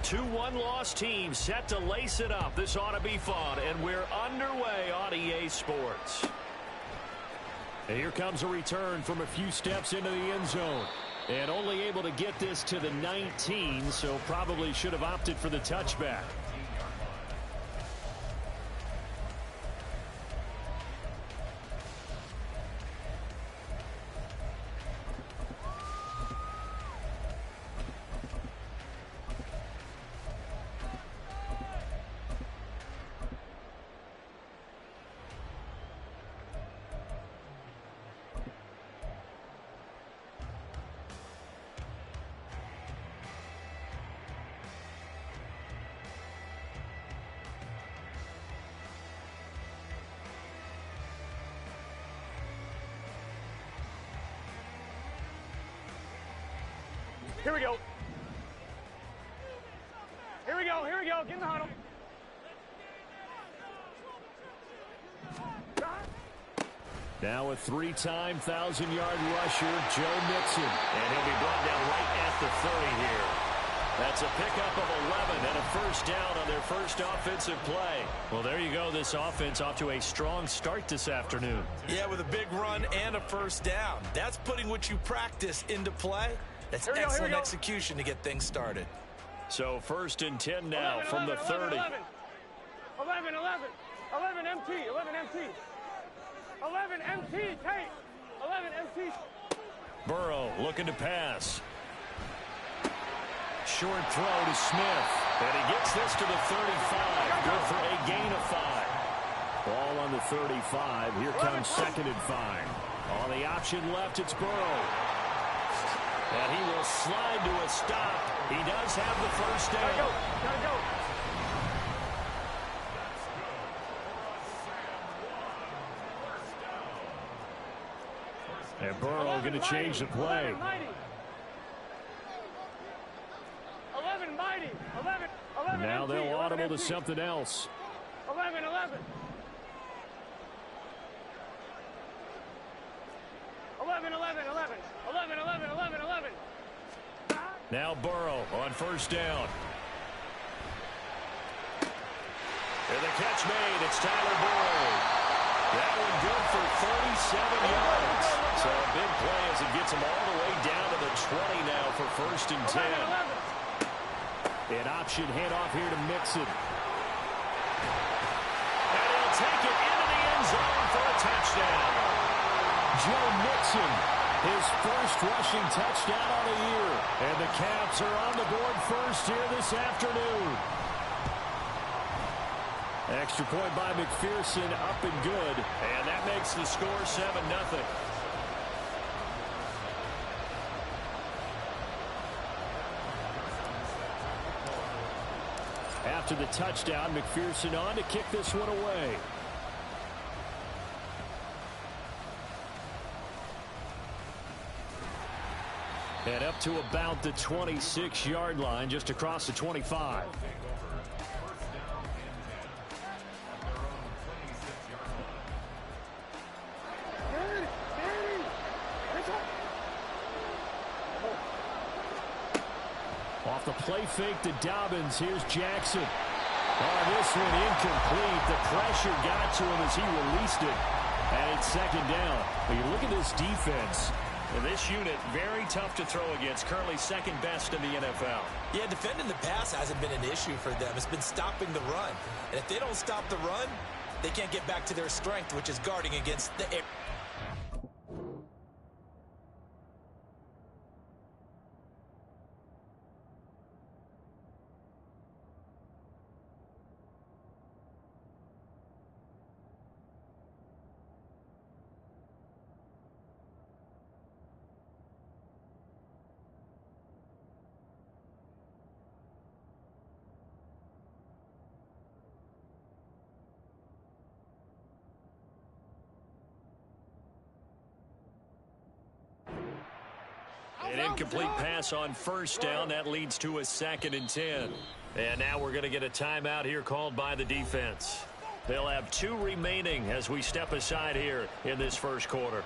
Two one-loss teams set to lace it up. This ought to be fun, and we're underway on EA Sports. And here comes a return from a few steps into the end zone. And only able to get this to the 19, so probably should have opted for the touchback. Here we go. Here we go. Here we go. Get in the huddle. Now a three-time 1,000-yard rusher, Joe Mixon. And he'll be brought down right at the 30 here. That's a pickup of 11 and a first down on their first offensive play. Well, there you go. This offense off to a strong start this afternoon. Yeah, with a big run and a first down. That's putting what you practice into play. That's excellent execution to get things started. So first and 10 now 11, from the 30. 11 MT, 11 MT. 11 MT, Tate. 11 MT. Burrow looking to pass. Short throw to Smith. And he gets this to the 35. Good for a gain of 5. Ball on the 35. Here comes second and 5. On the option left, it's Burrow. And he will slide to a stop. He does have the first down. Gotta go. And Burrow going to change the play. 11 mighty. 11 now MT, they'll audible 11 to something else. 11. 11 Now Burrow on first down. And the catch made. It's Tyler Boyd. That one good for 37 yards. So a big play as it gets him all the way down to the 20 now for first and 10. An option handoff here to Mixon. And he'll take it into the end zone for a touchdown. Joe Mixon, his first rushing touchdown on the year. And the Caps are on the board first here this afternoon. Extra point by McPherson, up and good. And that makes the score 7-0. After the touchdown, McPherson on to kick this one away. And up to about the 26-yard line, just across the 25. Off the play fake to Dobbins. Here's Jackson. Oh, this one incomplete. The pressure got to him as he released it. And it's second down. But you look at this defense. And this unit, very tough to throw against. Currently second best in the NFL. Yeah, defending the pass hasn't been an issue for them. It's been stopping the run. And if they don't stop the run, they can't get back to their strength, which is guarding against the air. An incomplete pass on first down. That leads to a second and 10. And now we're going to get a timeout here called by the defense. They'll have 2 remaining as we step aside here in this first quarter.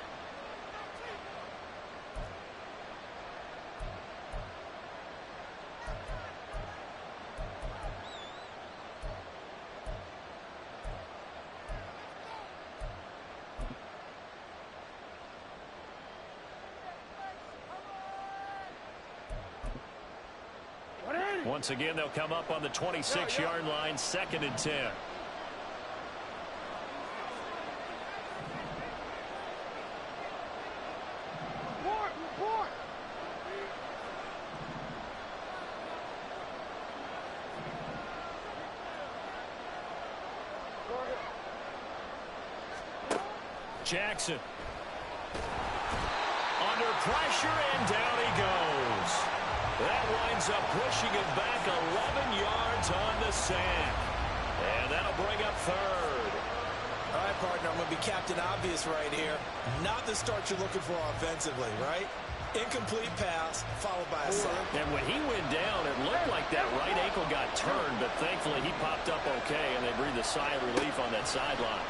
Once again, they'll come up on the 26-yard line, 2nd and 10. Jackson. Under pressure, and down he goes. That winds up pushing him back 11 yards on the sack. And that'll bring up 3rd. All right, partner, I'm going to be Captain Obvious right here. Not the start you're looking for offensively, right? Incomplete pass, followed by a sack. And when he went down, it looked like that right ankle got turned, but thankfully he popped up okay, and they breathed a sigh of relief on that sideline.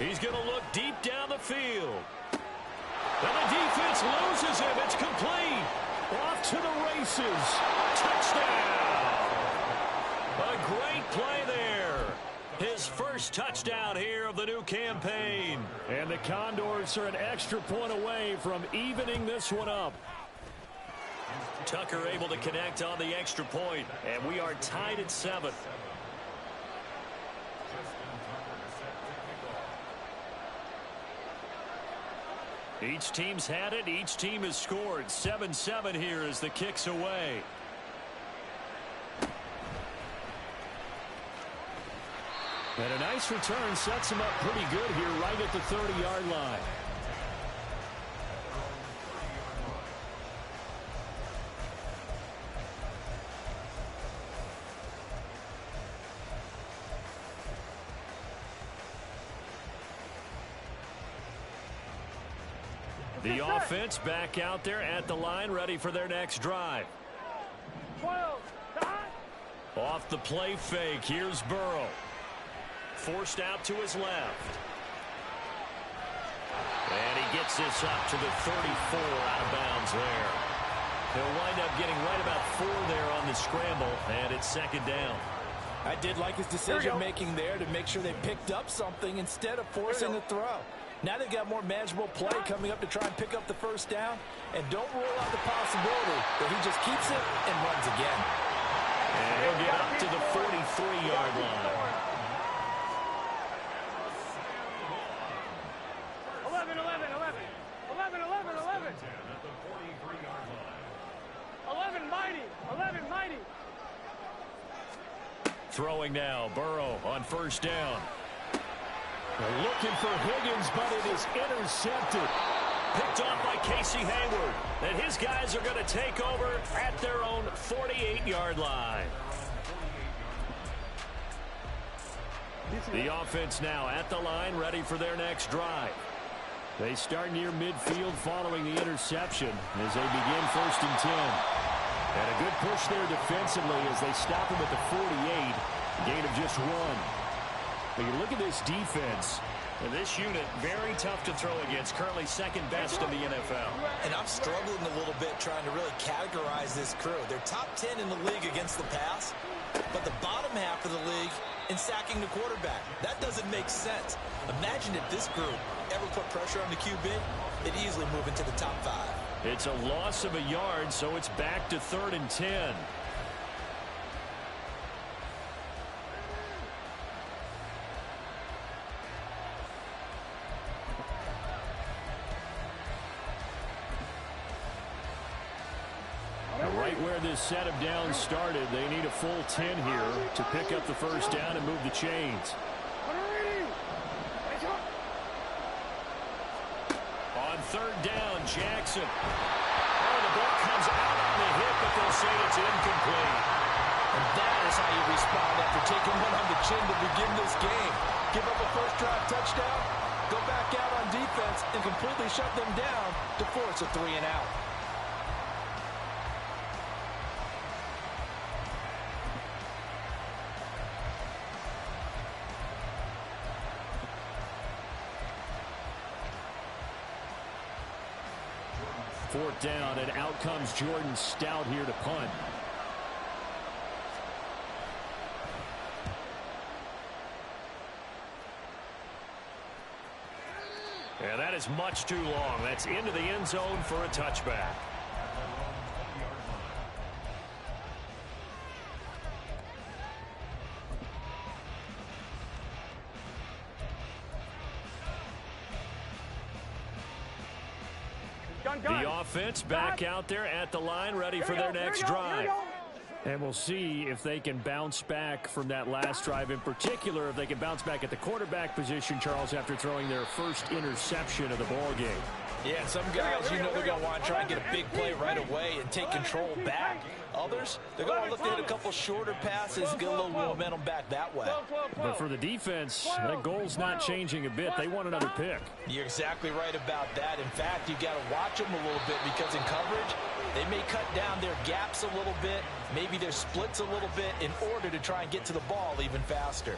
He's going to look deep down the field. And the defense loses him. It's complete. Off to the races. Touchdown. A great play there. His first touchdown here of the new campaign. And the Condors are an extra point away from evening this one up. Tucker able to connect on the extra point, and we are tied at 7. Each team's had it. Each team has scored. 7-7 here as the kick's away. And a nice return sets him up pretty good here right at the 30-yard line. The offense back out there at the line, ready for their next drive. 12, off the play fake, here's Burrow. Forced out to his left. And he gets this up to the 34, out of bounds there. He'll wind up getting right about 4 there on the scramble, and it's 2nd down. I did like his decision-making there to make sure they picked up something instead of forcing the throw. Now they've got more manageable play coming up to try and pick up the 1st down. And don't rule out the possibility that he just keeps it and runs again. And he'll get up to the 43-yard line. 11, 11, 11. 11, 11, 11. 11 mighty. 11 mighty. Throwing now, Burrow on 1st down. They're looking for Higgins, but it is intercepted. Picked off by Casey Hayward. And his guys are going to take over at their own 48-yard line. The offense now at the line, ready for their next drive. They start near midfield following the interception as they begin 1st and 10. And a good push there defensively as they stop him at the 48. Gain of just 1. But you look at this defense, and this unit, very tough to throw against, currently 2nd best in the NFL. And I'm struggling a little bit trying to really categorize this crew. They're top 10 in the league against the pass, but the bottom half of the league in sacking the quarterback. That doesn't make sense. Imagine if this group ever put pressure on the QB, they'd easily move into the top 5. It's a loss of a yard, so it's back to 3rd and 10. Right where this set of downs started, they need a full 10 here to pick up the 1st down and move the chains. On 3rd down, Jackson. Oh, the ball comes out on the hit, but they'll say it's incomplete. And that is how you respond after taking one on the chin to begin this game. Give up a 1st drive touchdown, go back out on defense, and completely shut them down to force a 3 and out. Fourth down, and out comes Jordan Stout here to punt. And that is much too long. That's into the end zone for a touchback. The offense back out there at the line, ready for their next drive. And we'll see if they can bounce back from that last drive in particular, if they can bounce back at the quarterback position, Charles, after throwing their first interception of the ball game. Yeah, and some guys, you know, they're going to want to try and get a big play right away and take control back. Others, they're going to look to hit a couple shorter passes and get a little momentum back that way. But for the defense, that goal's not changing a bit. They want another pick. You're exactly right about that. In fact, you got to watch them a little bit because in coverage, they may cut down their gaps a little bit, maybe their splits a little bit in order to try and get to the ball even faster.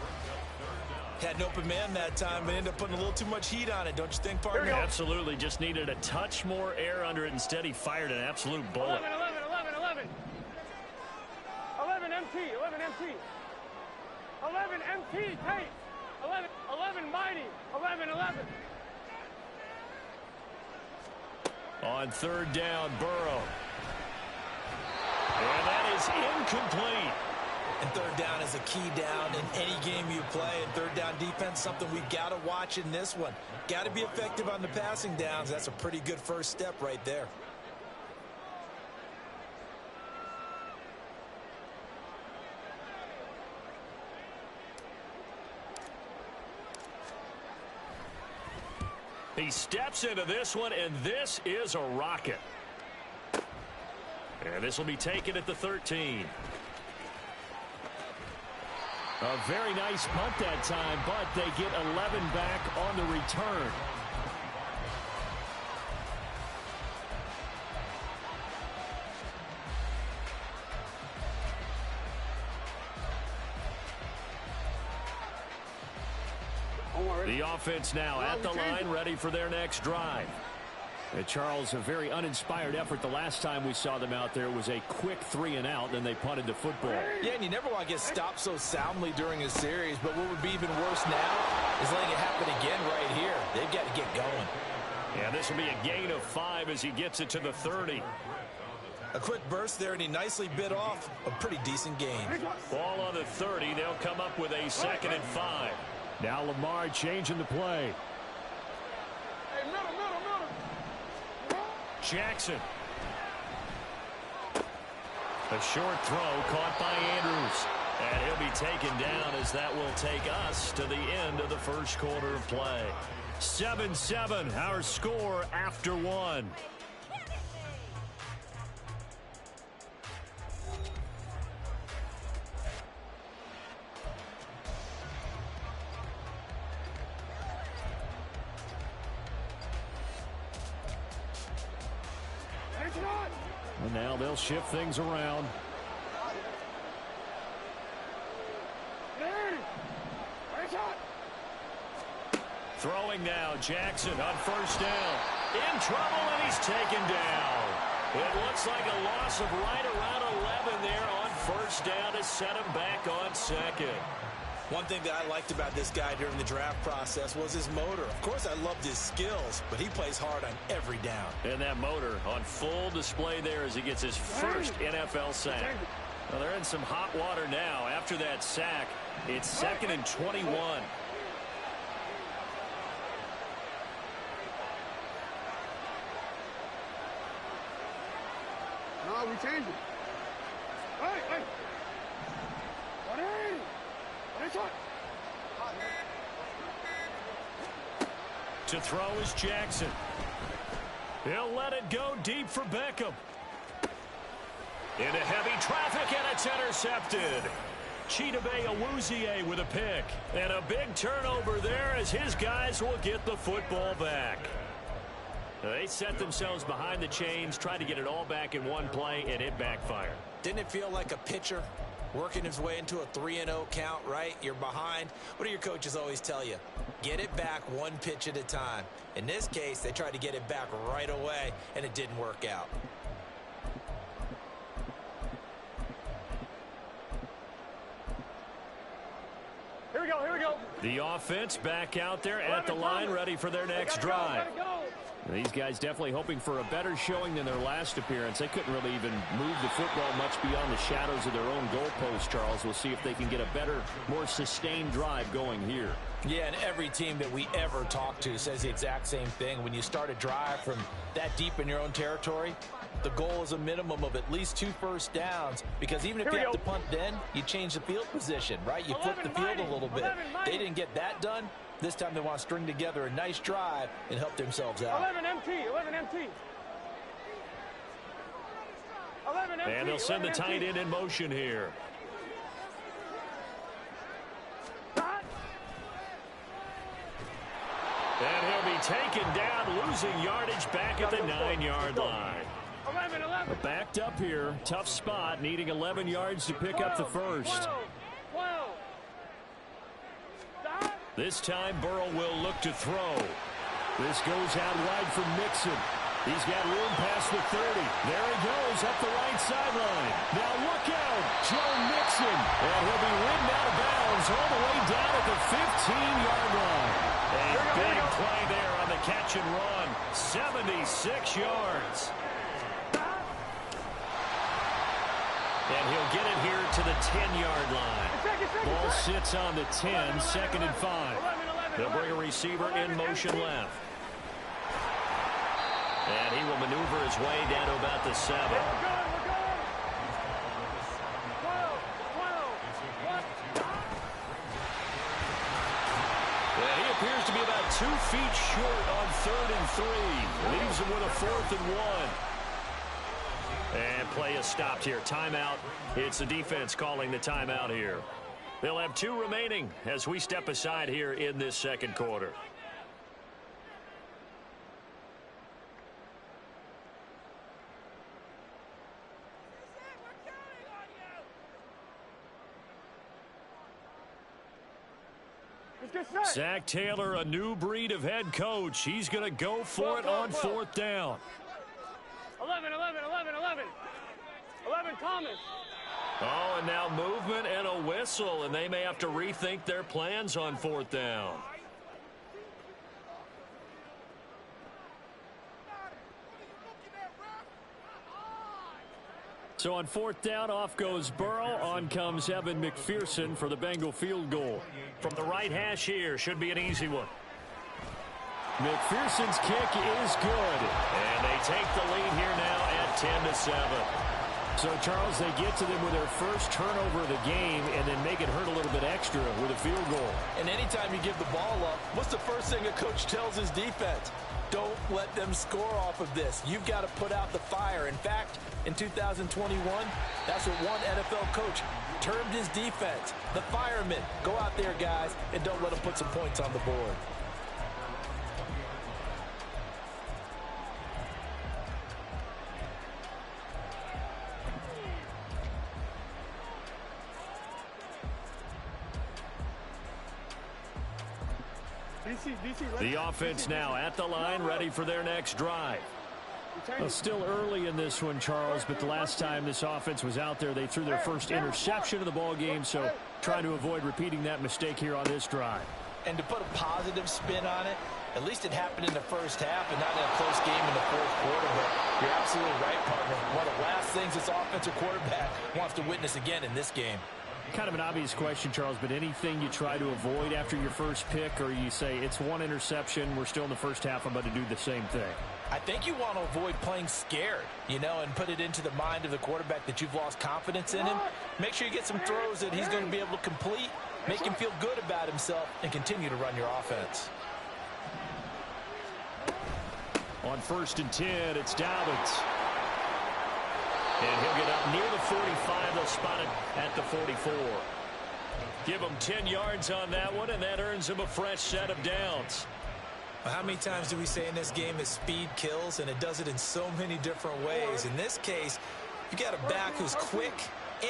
Had an open man that time, but ended up putting a little too much heat on it, don't you think, partner? Absolutely. Just needed a touch more air under it. Instead, he fired an absolute bullet. 11 MT, 11 MT. 11 MT, tight. 11 mighty, 11. On third down, Burrow. And that is incomplete. And third down is a key down in any game you play. And third down defense, something we've got to watch in this one. Got to be effective on the passing downs. That's a pretty good first step right there. He steps into this one, and this is a rocket. And this will be taken at the 13. A very nice punt that time, but they get 11 back on the return. The offense now at the line, ready for their next drive. Charles, a very uninspired effort. The last time we saw them out there was a quick 3-and-out, then they punted the football. Yeah, and you never want to get stopped so soundly during a series, but what would be even worse now is letting it happen again right here. They've got to get going. Yeah, this will be a gain of 5 as he gets it to the 30. A quick burst there, and he nicely bit off a pretty decent gain. Ball on the 30. They'll come up with a 2nd and 5. Now Lamar changing the play. Jackson. A short throw caught by Andrews. And he'll be taken down as that will take us to the end of the first quarter of play. 7-7, our score after 1. And now they'll shift things around. Throwing now, Jackson on first down. In trouble, and he's taken down. It looks like a loss of right around 11 there on first down to set him back on second. One thing that I liked about this guy during the draft process was his motor. Of course, I loved his skills, but he plays hard on every down. And that motor on full display there as he gets his first NFL sack. Well, they're in some hot water now. After that sack, it's 2nd and 21. No, we changed it. Hey! To throw is Jackson. He'll let it go deep for Beckham. Into heavy traffic, and it's intercepted. Chidobe Awuzie with a pick. And a big turnover there as his guys will get the football back. They set themselves behind the chains, tried to get it all back in one play, and it backfired. Didn't it feel like a pitcher working his way into a 3-0 count, right? You're behind. What do your coaches always tell you? Get it back one pitch at a time. In this case, they tried to get it back right away, and it didn't work out. Here we go. The offense back out there at the line, ready for their next drive. These guys definitely hoping for a better showing than their last appearance. They couldn't really even move the football much beyond the shadows of their own goalpost, Charles. We'll see if they can get a better, more sustained drive going here. Yeah, and every team that we ever talk to says the exact same thing. When you start a drive from that deep in your own territory, the goal is a minimum of at least 2 first downs, because even if you have to punt then, you change the field position, right? You flip the field a little bit. They didn't get that done. This time they want to string together a nice drive and help themselves out. 11 MT, 11 MT. 11 MT. And they'll send the tight end in motion here. And he'll be taken down, losing yardage back at the 9-yard line. 11, 11. Backed up here, tough spot, needing 11 yards to pick up the first. 12. This time Burrow will look to throw. This goes out wide for Mixon. He's got room past the 30. There he goes up the right sideline. Now look out, Joe Mixon. And he'll be ridden out of bounds all the way down at the 15-yard line. A big play there on the catch and run. 76 yards. And he'll get it here to the 10-yard line. Ball sits on the 10, 2nd and 5. They'll bring a receiver in motion left. And he will maneuver his way down to about the 7. And he appears to be about 2 feet short on 3rd and 3. Leaves him with a 4th and 1. And play is stopped here. Timeout. It's the defense calling the timeout here. They'll have 2 remaining as we step aside here in this second quarter. Zach Taylor, a new breed of head coach. He's going to go for it on 4th down. 11, 11, 11, 11. 11, Thomas. Oh, and now movement and a whistle, and they may have to rethink their plans on 4th down. So on 4th down, off goes Burrow. On comes Evan McPherson for the Bengal field goal. From the right hash here, should be an easy one. McPherson's kick is good. And they take the lead here now at 10-7. So, Charles, they get to them with their first turnover of the game and then make it hurt a little bit extra with a field goal. And anytime you give the ball up, what's the first thing a coach tells his defense? Don't let them score off of this. You've got to put out the fire. In fact, in 2021, that's what one NFL coach termed his defense. The firemen. Go out there, guys, and don't let them put some points on the board. The offense now at the line, ready for their next drive. Well, still early in this one, Charles, but the last time this offense was out there, they threw their first interception of the ball game, so trying to avoid repeating that mistake here on this drive. And to put a positive spin on it, at least it happened in the first half and not in a close game in the 4th quarter, but you're absolutely right, partner. One of the last things this offensive quarterback wants to witness again in this game. Kind of an obvious question, Charles, but anything you try to avoid after your first pick, or you say it's one interception, we're still in the first half, I'm about to do the same thing? I think you want to avoid playing scared, you know, and put it into the mind of the quarterback that you've lost confidence in him. Make sure you get some throws that he's going to be able to complete, make him feel good about himself, and continue to run your offense. On 1st and 10, it's Dobbins. And he'll get up near the 45. They'll spot it at the 44. Give him 10 yards on that one, and that earns him a fresh set of downs. Well, how many times do we say in this game that speed kills, and it does it in so many different ways? In this case, you got a back who's quick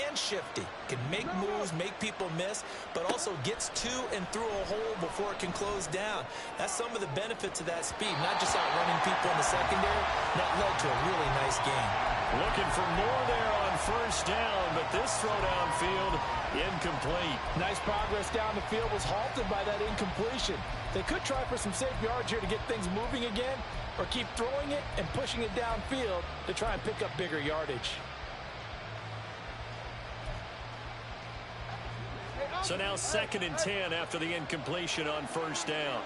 and shifty, can make moves, make people miss, but also gets to and through a hole before it can close down. That's some of the benefits of that speed, not just outrunning people in the secondary. That led to a really nice game. Looking for more there on first down, but this throw downfield incomplete. Nice progress down the field was halted by that incompletion. They could try for some safe yards here to get things moving again, or keep throwing it and pushing it downfield to try and pick up bigger yardage. So now 2nd and 10 after the incompletion on first down.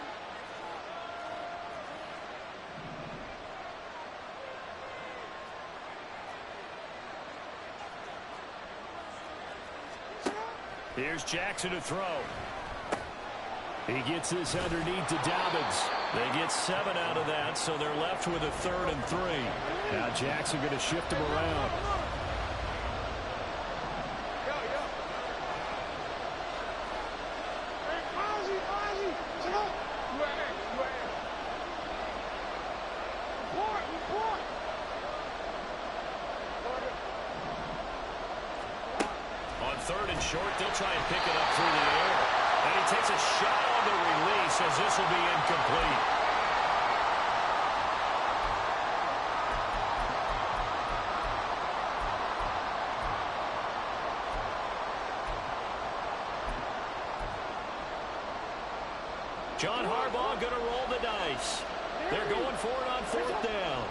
Here's Jackson to throw. He gets this underneath to Dobbins. They get 7 out of that, so they're left with a 3rd and 3. Now Jackson going to shift him around. On 3rd and short, they'll try and pick it up through the air. And he takes a shot on the release as this will be incomplete. John Harbaugh going to roll the dice. They're going for it on 4th down.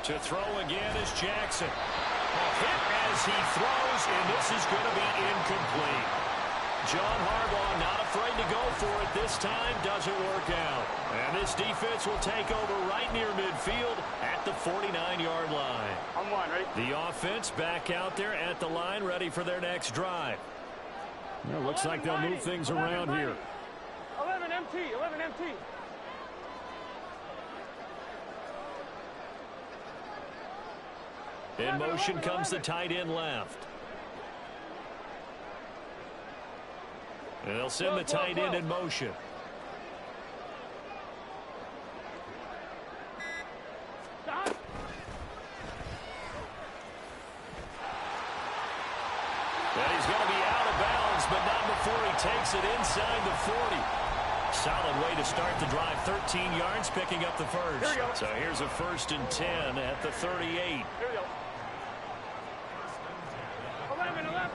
To throw again is Jackson. Hit as he throws, and this is going to be incomplete. John Harbaugh not afraid to go for it this time. Doesn't work out. And this defense will take over right near midfield at the 49-yard line. I'm one, ready? The offense back out there at the line, ready for their next drive. Well, looks like they'll move things around here. 11 MT, 11 MT. In motion comes the tight end left. And they'll send the tight end in motion. And he's going to be out of bounds, but not before he takes it inside the 40. Solid way to start the drive. 13 yards, picking up the first. So here's a 1st and 10 at the 38. Here we go. 11, 11.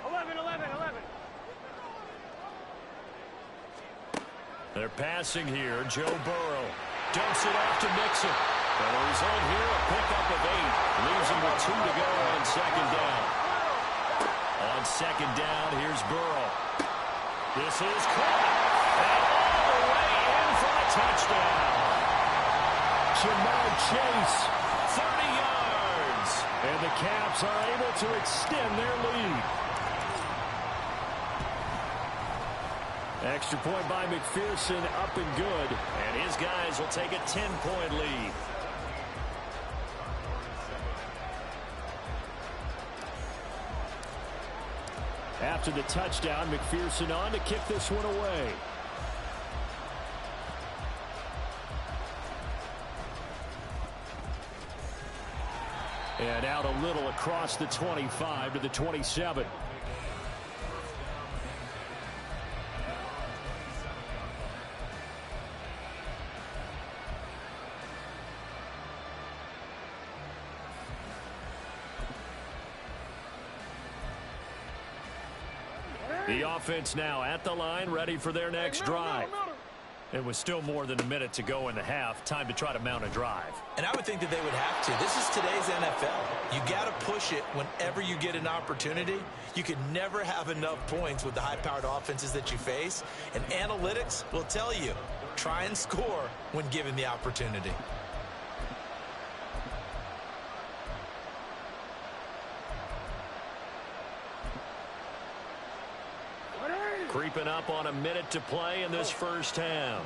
11, 11, 11. They're passing here. Joe Burrow dumps it off to Mixon. And the result here, a pickup of 8. Leaves him with 2 to go on 2nd down. On 2nd down, here's Burrow. This is caught. And all the way in for a touchdown. Jamar Chase, 30 yards. And the Caps are able to extend their lead. Extra point by McPherson, up and good. And his guys will take a 10-point lead. After the touchdown, McPherson on to kick this one away. And out a little across the 25 to the 27. The offense now at the line, ready for their next drive. It was still more than a minute to go in the half. Time to try to mount a drive. And I would think that they would have to. This is today's NFL. You got to push it whenever you get an opportunity. You can never have enough points with the high-powered offenses that you face. And analytics will tell you, try and score when given the opportunity. Creeping up on a minute to play in this first half.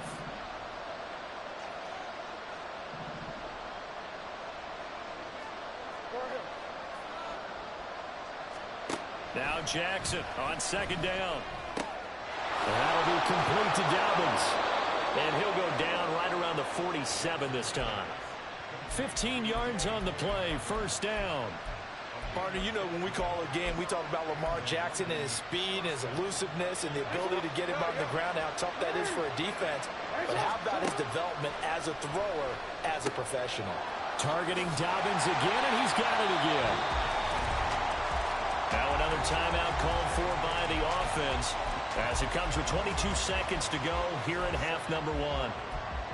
Now Jackson on 2nd down. That'll be complete to Dobbins. And he'll go down right around the 47 this time. 15 yards on the play, first down. Partner, you know when we call a game, we talk about Lamar Jackson and his speed and his elusiveness and the ability to get him on the ground, how tough that is for a defense. But how about his development as a thrower, as a professional? Targeting Dobbins again, and he's got it again. Now another timeout called for by the offense as it comes with 22 seconds to go here in half number one.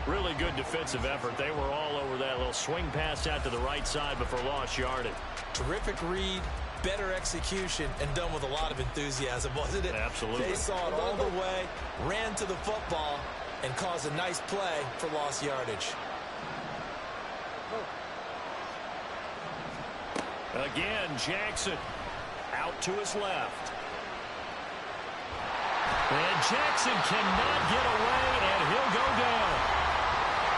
Really good defensive effort. They were all over that little swing pass out to the right side before lost yardage. Terrific read, better execution, and done with a lot of enthusiasm, wasn't it? Absolutely. They saw it all the way, ran to the football, and caused a nice play for lost yardage. Again, Jackson out to his left. And Jackson cannot get away, and he'll go down.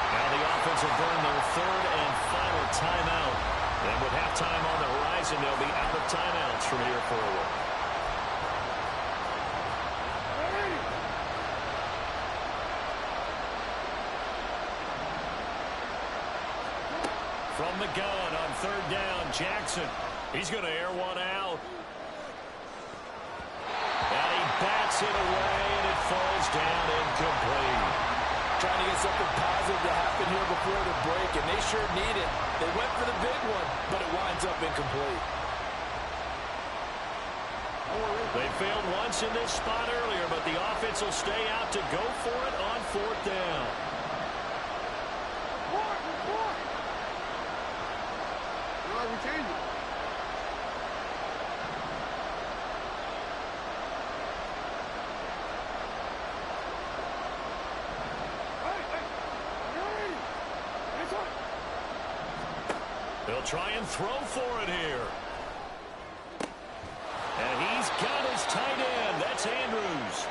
Now the offense will burn their third and final timeout. And with halftime on the horizon, they'll be out of timeouts from here forward. From the gun on third down, Jackson. He's going to air one out. And he bats it away, and it falls down incomplete. Trying to get something positive to happen here before the break, and they sure need it. They went for the big one, but it winds up incomplete. They failed once in this spot earlier, but the offense will stay out to go for it on fourth down. We change it. They'll try and throw for it here. And he's got his tight end. That's Andrews.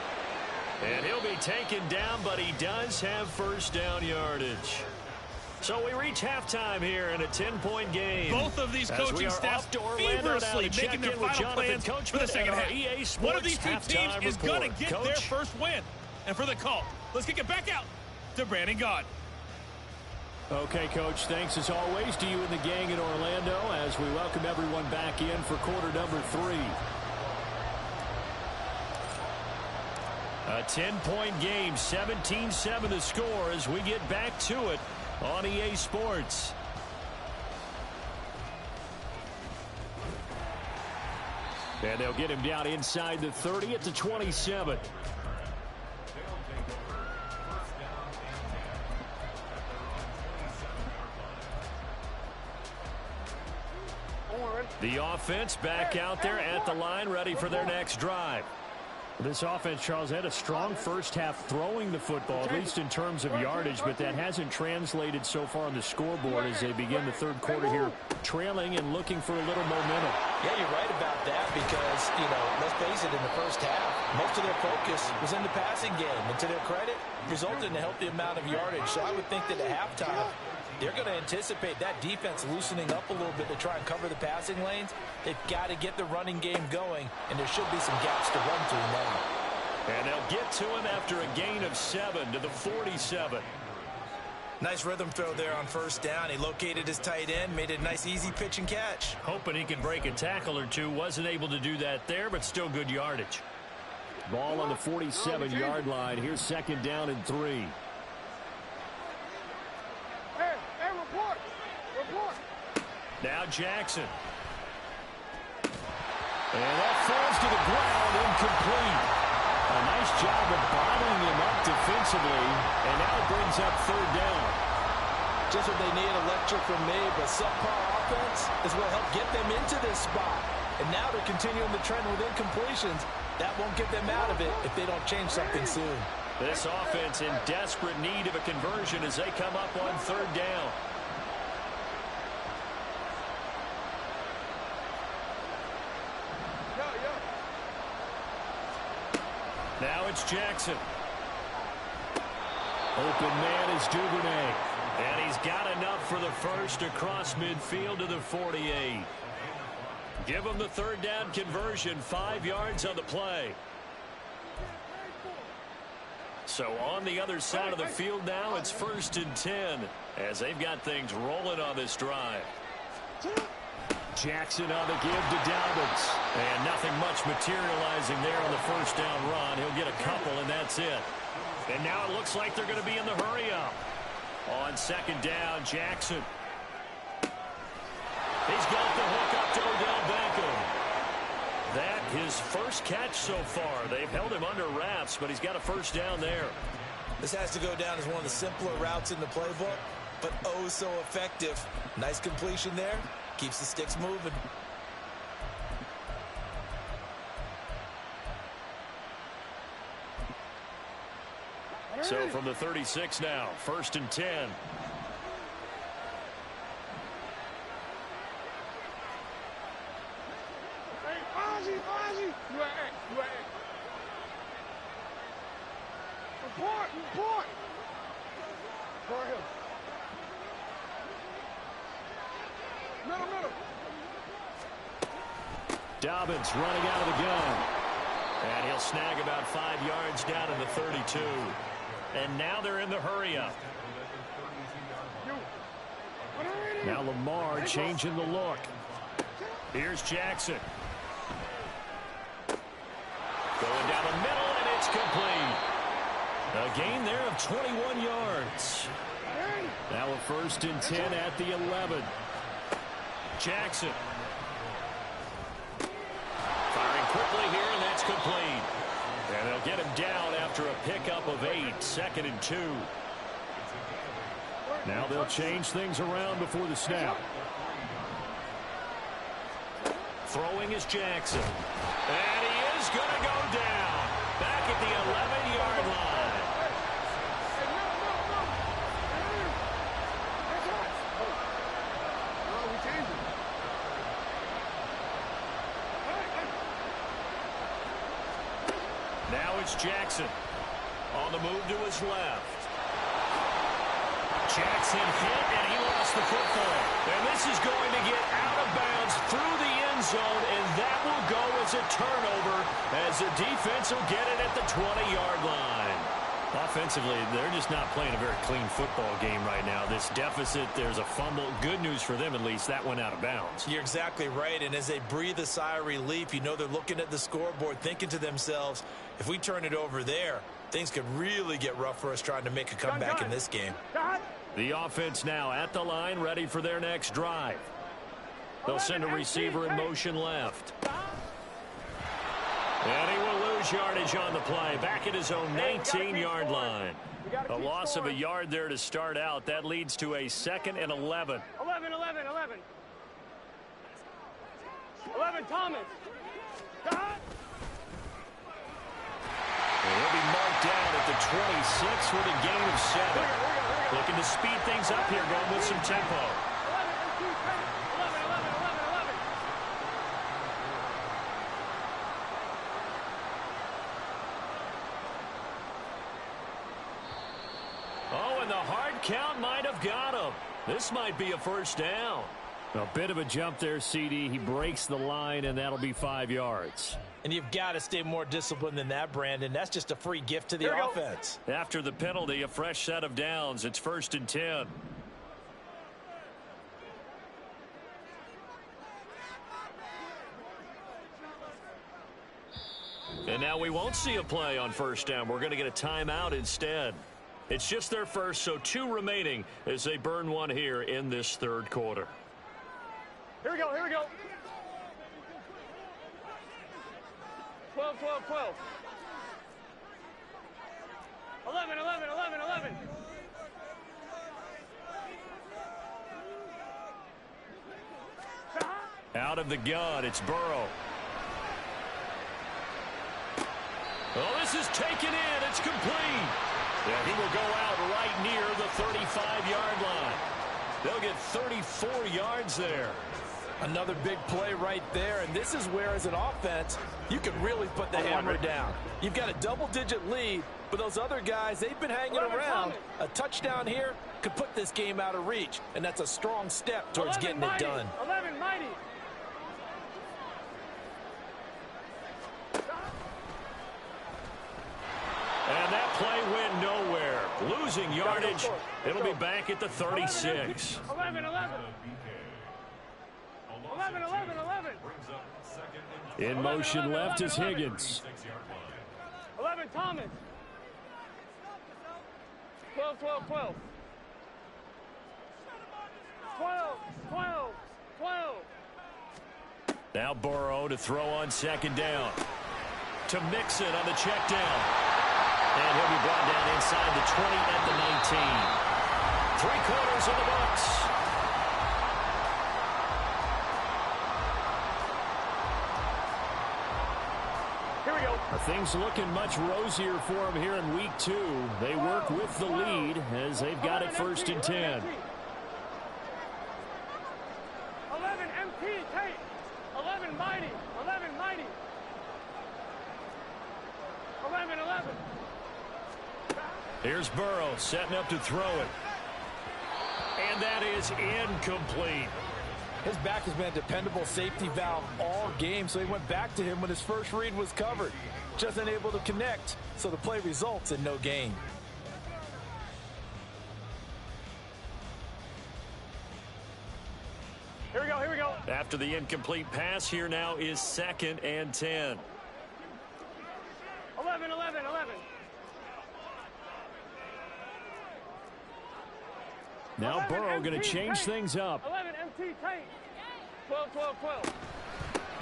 And he'll be taken down, but he does have first down yardage. So we reach halftime here in a 10-point game. Both of these coaching staffs feverishly making their final plans for the second half. One of these two teams is going to get their first win. And for the call, let's kick it back out to Brandon Gaudin. Okay, Coach, thanks as always to you and the gang in Orlando as we welcome everyone back in for quarter number 3. A 10-point game, 17-7 the score as we get back to it on EA Sports. And they'll get him down inside the 30 at the 27. The offense back out there at the line, ready for their next drive. This offense, Charles, had a strong first half throwing the football, at least in terms of yardage, but that hasn't translated so far on the scoreboard as they begin the third quarter here, trailing and looking for a little momentum. Yeah, you're right about that because, you know, let's face it, in the first half, most of their focus was in the passing game. And to their credit, resulted in a healthy amount of yardage. So I would think that at halftime, they're going to anticipate that defense loosening up a little bit to try and cover the passing lanes. They've got to get the running game going, and there should be some gaps to run through now. And they'll get to him after a gain of 7 to the 47. Nice rhythm throw there on first down. He located his tight end, made a nice easy pitch and catch. Hoping he can break a tackle or two. Wasn't able to do that there, but still good yardage. Ball on the 47-yard line. Here's second down and 3. Report. Now Jackson. And that falls to the ground, incomplete. A nice job of bottling him up defensively, and now it brings up third down. Just what they need, a lecture from me, but subpar offense is what helped get them into this spot. And now they're continuing the trend with incompletions. That won't get them out of it if they don't change something soon. This offense in desperate need of a conversion as they come up on third down. Now it's Jackson. Open man is Duvernay. And he's got enough for the first across midfield to the 48. Give him the third down conversion, 5 yards on the play. So on the other side of the field now, it's 1st and 10 as they've got things rolling on this drive. Jackson on the give to Dobbins. And nothing much materializing there on the first down run. He'll get a couple, and that's it. And now it looks like they're going to be in the hurry-up. On 2nd down, Jackson. He's got the hook up to Odell Beckham. That his first catch so far. They've held him under wraps, but he's got a first down there. This has to go down as one of the simpler routes in the playbook, but oh so effective. Nice completion there. Keeps the sticks moving. So from the 36 now, 1st and 10. Report. For him. Middle. Dobbins running out of the gun. And he'll snag about 5 yards down to the 32. And now they're in the hurry-up. Now Lamar changing the look. Here's Jackson. Going down the middle, and it's complete. A gain there of 21 yards. Now a 1st and 10 at the 11. Jackson. Firing quickly here, and that's complete. And they'll get him down after a pickup of 8. 2nd and 2. Now they'll change things around before the snap. Throwing is Jackson. And he is going to go down. Back at the 11-yard line. Now it's Jackson. On the move to his left. Jackson hit, and he lost the football. And this is going to get out of bounds through the end zone, and that will go as a turnover as the defense will get it at the 20-yard line. Offensively, they're just not playing a very clean football game right now. This deficit, there's a fumble. Good news for them, at least. That went out of bounds. You're exactly right, and as they breathe a sigh of relief, you know they're looking at the scoreboard, thinking to themselves, if we turn it over there, things could really get rough for us trying to make a comeback in this game. The offense now at the line, ready for their next drive. They'll send a receiver in motion left. And he will lose yardage on the play, back at his own 19-yard line. A loss of a yard there to start out. That leads to a 2nd and 11. 11, Thomas. And he'll be marked down at the 26 with a gain of 7. Looking to speed things up here, going with some tempo. 11. Oh, and the hard count might have got him. This might be a first down. A bit of a jump there, CD. He breaks the line, and that'll be 5 yards. And you've got to stay more disciplined than that, Brandon. That's just a free gift to the offense. After the penalty, a fresh set of downs. It's 1st and 10. And now we won't see a play on first down. We're going to get a timeout instead. It's just their first, so 2 remaining as they burn one here in this 3rd quarter. Here we go. 12. 11. Out of the gun, it's Burrow. Oh, this is taken in. It's complete. Yeah, he will go out right near the 35-yard line. They'll get 34 yards there. Another big play right there, and this is where, as an offense, you can really put the hammer down. You've got a double-digit lead, but those other guys, they've been hanging around. A touchdown here could put this game out of reach, and that's a strong step towards getting it done. 11 mighty. And that play went Losing yardage. It'll be back at the 36. 11. In motion left is Higgins. 11, Thomas. 12. 12. Now Burrow to throw on second down. To Mixon on the check down. And he'll be brought down inside the 20 at the 19. 3 quarters in the books. Here we go. Things looking much rosier for them here in week 2. They work with the lead as they've got it 1st and 10. 11 MT, Tate. 11 mighty. 11. Here's Burrow setting up to throw it. And that is incomplete. His back has been a dependable safety valve all game, so he went back to him when his first read was covered. Just unable to connect, so the play results in no gain. Here we go. After the incomplete pass, here now is 2nd and 10. 11. Now Burrow going to change things up. 11 MT, Tate. 12.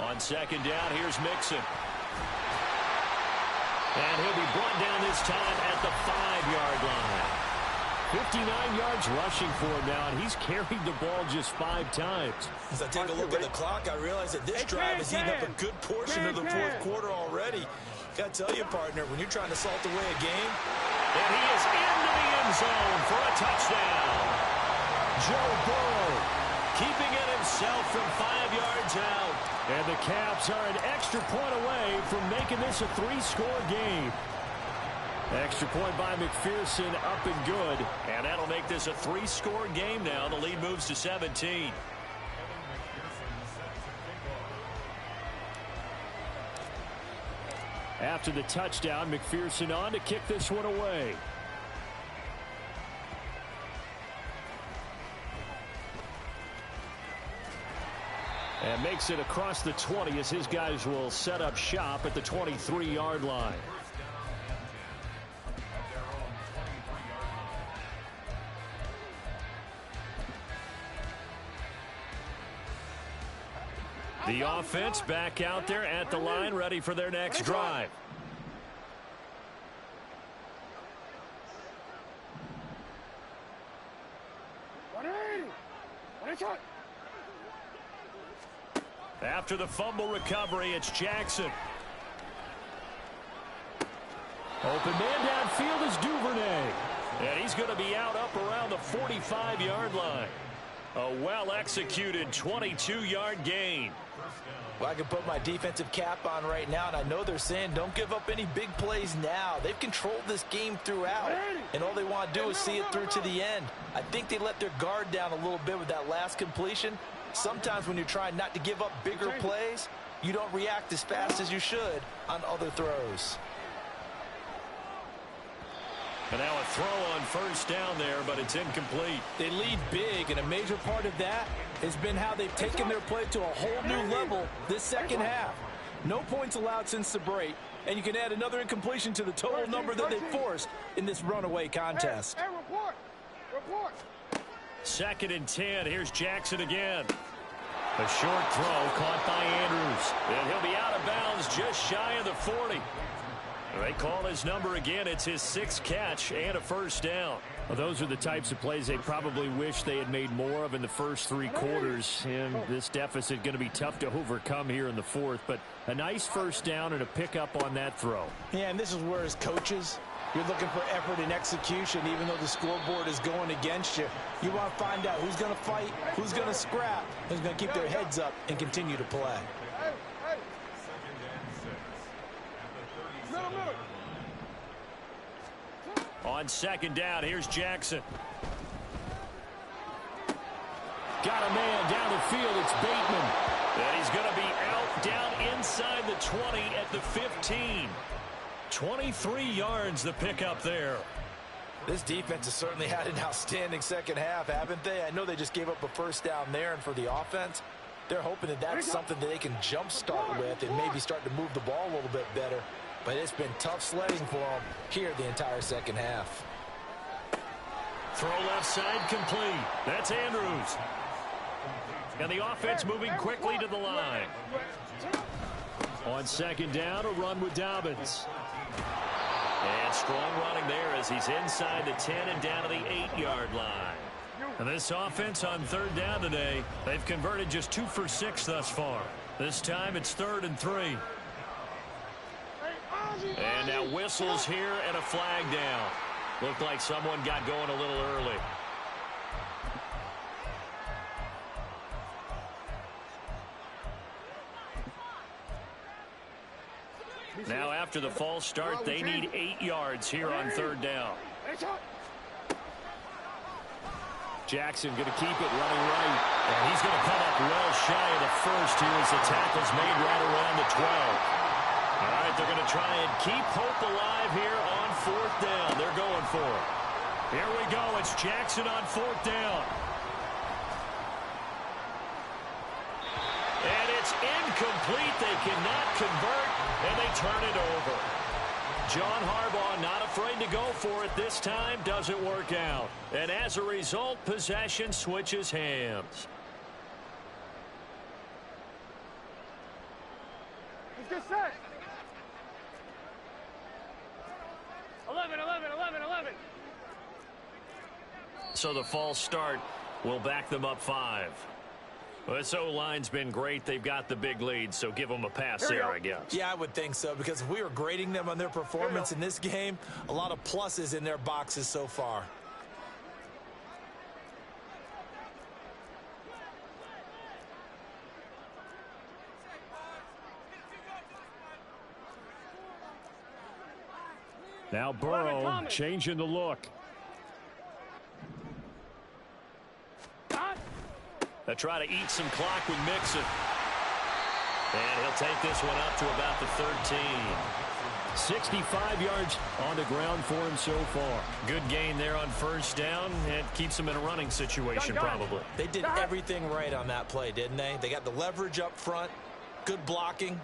On second down, here's Mixon. And he'll be brought down this time at the 5-yard line. 59 yards rushing for him now, and he's carried the ball just 5 times. As I take a look at the clock, I realize that this drive has eaten up a good portion of the 4th quarter already. Got to tell you, partner, when you're trying to salt away a game. And he is into the end zone for a touchdown. Joe Burrow keeping it himself from 5 yards out. And the Caps are an extra point away from making this a 3-score game. Extra point by McPherson, up and good. And that'll make this a 3-score game now. The lead moves to 17. After the touchdown, McPherson on to kick this one away. And makes it across the 20 as his guys will set up shop at the 23-yard line. The offense back out there at the line, ready for their next drive. After the fumble recovery, it's Jackson. Open man downfield is Duvernay. And he's going to be out up around the 45-yard line. A well-executed 22-yard gain. Well, I can put my defensive cap on right now, and I know they're saying don't give up any big plays now. They've controlled this game throughout, and all they want to do is see it through to the end. I think they let their guard down a little bit with that last completion. Sometimes when you're trying not to give up bigger plays, you don't react as fast as you should on other throws. And now a throw on first down there, but it's incomplete. They lead big, and a major part of that has been how they've taken their play to a whole new level this second half. No points allowed since the break, and you can add another incompletion to the total number that they forced in this runaway contest. Hey, report. 2nd and 10. Here's Jackson again. A short throw caught by Andrews. And he'll be out of bounds just shy of the 40. They call his number again. It's his 6th catch and a first down. Well, those are the types of plays they probably wish they had made more of in the first 3 quarters. And this deficit going to be tough to overcome here in the 4th. But a nice first down and a pickup on that throw. Yeah, and this is where as coaches, you're looking for effort and execution, even though the scoreboard is going against you. You want to find out who's going to fight, who's going to scrap, who's going to keep their heads up and continue to play. On second down, here's Jackson. Got a man down the field. It's Bateman. And he's going to be out down inside the 20 at the 15. 23 yards the pickup there. This defense has certainly had an outstanding second half, haven't they? I know they just gave up a first down there, and for the offense, they're hoping that that's something that they can jumpstart with and maybe start to move the ball a little bit better. But it's been tough sledding for them here the entire second half. Throw left side complete. That's Andrews. And the offense moving quickly to the line. On second down, a run with Dobbins. And strong running there as he's inside the 10 and down to the 8-yard line. And this offense on third down today, they've converted just 2 for 6 thus far. This time it's 3rd and 3. And now whistles here and a flag down. Looked like someone got going a little early. Now after the false start, they need 8 yards here on third down. Jackson going to keep it running right. And he's going to come up well shy of the first here as the tackle's made right around the 12. All right, they're going to try and keep hope alive here on 4th down. They're going for it. Here we go. It's Jackson on 4th down. And it's incomplete. They cannot convert, and they turn it over. John Harbaugh not afraid to go for it this time. Doesn't work out. And as a result, possession switches hands. Let's get set. 11, 11, 11, 11. So the false start will back them up 5. Well, this O-line's been great. They've got the big lead, so give them a pass there, I guess. Yeah, I would think so, because if we were grading them on their performance in this game, a lot of pluses in their boxes so far. Now Burrow changing the look. They try to eat some clock with Mixon. And he'll take this one up to about the 13. 65 yards on the ground for him so far. Good gain there on first down, and keeps him in a running situation probably. They did everything right on that play, didn't they? They got the leverage up front, good blocking,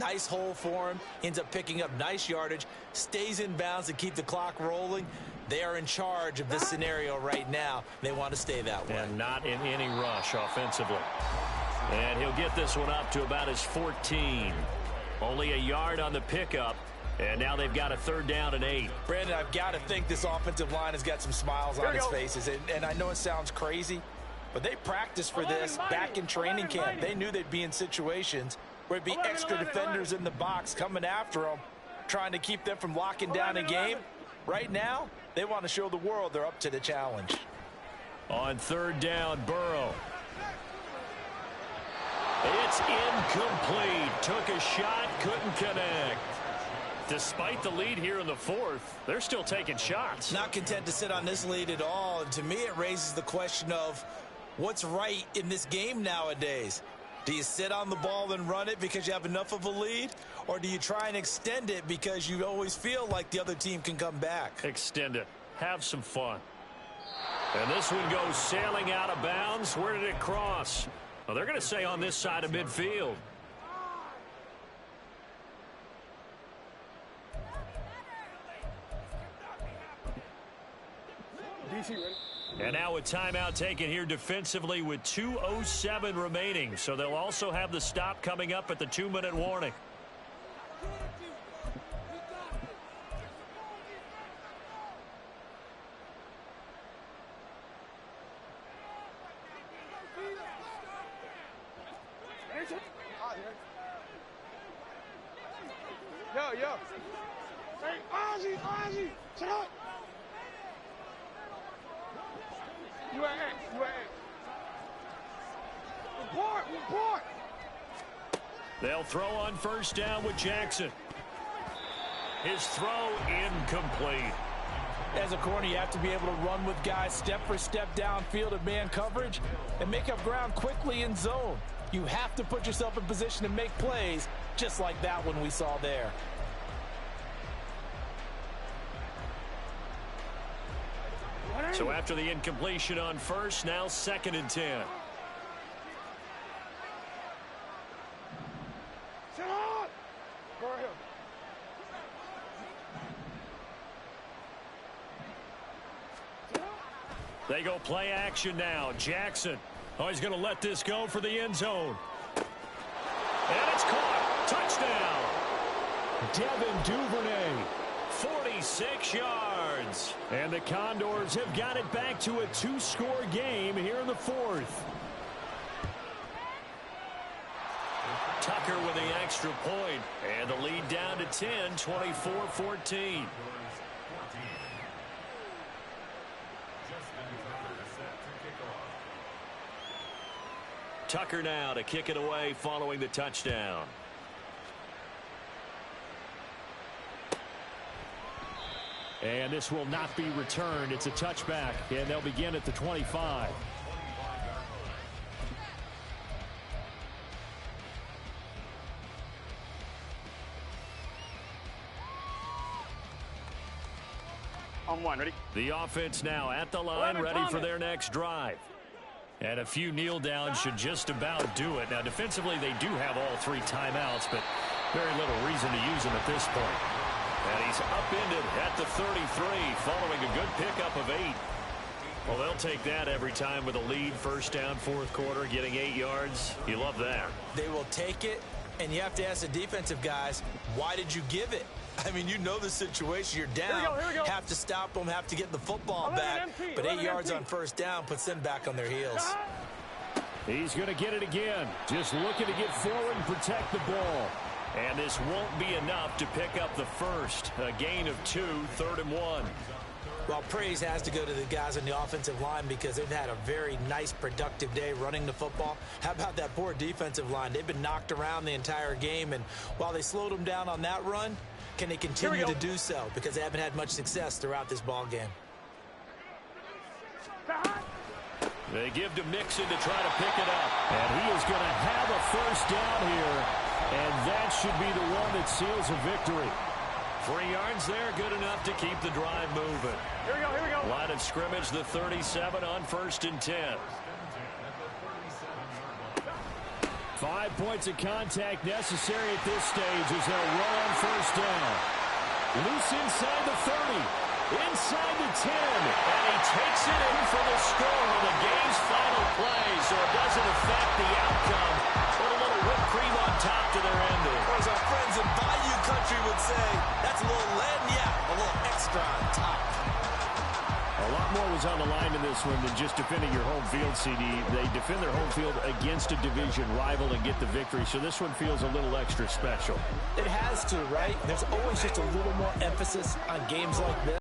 nice hole for him, ends up picking up nice yardage, stays in bounds to keep the clock rolling. They are in charge of this scenario right now. They want to stay that way. And not in any rush offensively. And he'll get this one up to about his 14. Only a yard on the pickup. And now they've got a 3rd down and 8. Brandon, I've got to think this offensive line has got some smiles on its faces. And I know it sounds crazy, but they practiced for this back in training camp. They knew they'd be in situations where it'd be extra defenders in the box coming after them, trying to keep them from locking down a game. Right now, they want to show the world they're up to the challenge. On 3rd down, Burrow. It's incomplete. Took a shot, couldn't connect. Despite the lead here in the 4th, they're still taking shots. Not content to sit on this lead at all. And to me, it raises the question of what's right in this game nowadays. Do you sit on the ball and run it because you have enough of a lead? Or do you try and extend it because you always feel like the other team can come back? Extend it. Have some fun. And this one goes sailing out of bounds. Where did it cross? Well, they're going to say on this side of midfield. And now a timeout taken here defensively with 2:07 remaining. So they'll also have the stop coming up at the 2-minute warning. Yo. Hey, Ozzy, shut up. You at X. Report. They'll throw on first down with Jackson. His throw incomplete. As a corner, you have to be able to run with guys step for step downfield in man coverage and make up ground quickly in zone. You have to put yourself in position to make plays, just like that one we saw there. So after the incompletion on first, now 2nd and 10. They go play action now. Jackson. Oh, he's going to let this go for the end zone. And it's caught. Touchdown. Devin Duvernay. 46 yards. And the Condors have got it back to a 2-score game here in the 4th. Tucker with the extra point. And the lead down to 10, 24-14. Tucker now to kick it away following the touchdown. And this will not be returned. It's a touchback, and they'll begin at the 25. On one, ready? The offense now at the line, ready for their next drive. And a few kneel downs should just about do it. Now, defensively, they do have all 3 timeouts, but very little reason to use them at this point. And he's upended at the 33 following a good pickup of 8. Well, they'll take that every time with a lead, 1st down, 4th quarter, getting 8 yards. You love that. They will take it, and you have to ask the defensive guys, why did you give it? I mean, you know the situation. You're down. Here we go. Have to stop them, have to get the football back. But 8 yards on 1st down puts them back on their heels. He's going to get it again. Just looking to get forward and protect the ball. And this won't be enough to pick up the 1st. A gain of 2, 3rd and 1. Well, praise has to go to the guys on the offensive line because they've had a very nice, productive day running the football. How about that poor defensive line? They've been knocked around the entire game, and while they slowed them down on that run, can they continue to do so? Because they haven't had much success throughout this ball game. They give to Mixon to try to pick it up. And he is going to have a 1st down here. And that should be the one that seals a victory. 3 yards there, good enough to keep the drive moving. Here we go. Line of scrimmage, the 37 on 1st and 10. 5 points of contact necessary at this stage as they'll run on 1st down. Loose inside the 30. Inside the 10. And he takes it in for the score on the game's final play, so it doesn't affect the outcome. Put a little whipped cream on top to their ending. Or as our friends in Bayou Country would say, that's a little lagniappe, a little extra on top. A lot more was on the line in this one than just defending your home field, CD. They defend their home field against a division rival and get the victory, so this one feels a little extra special. It has to, right? There's always just a little more emphasis on games like this.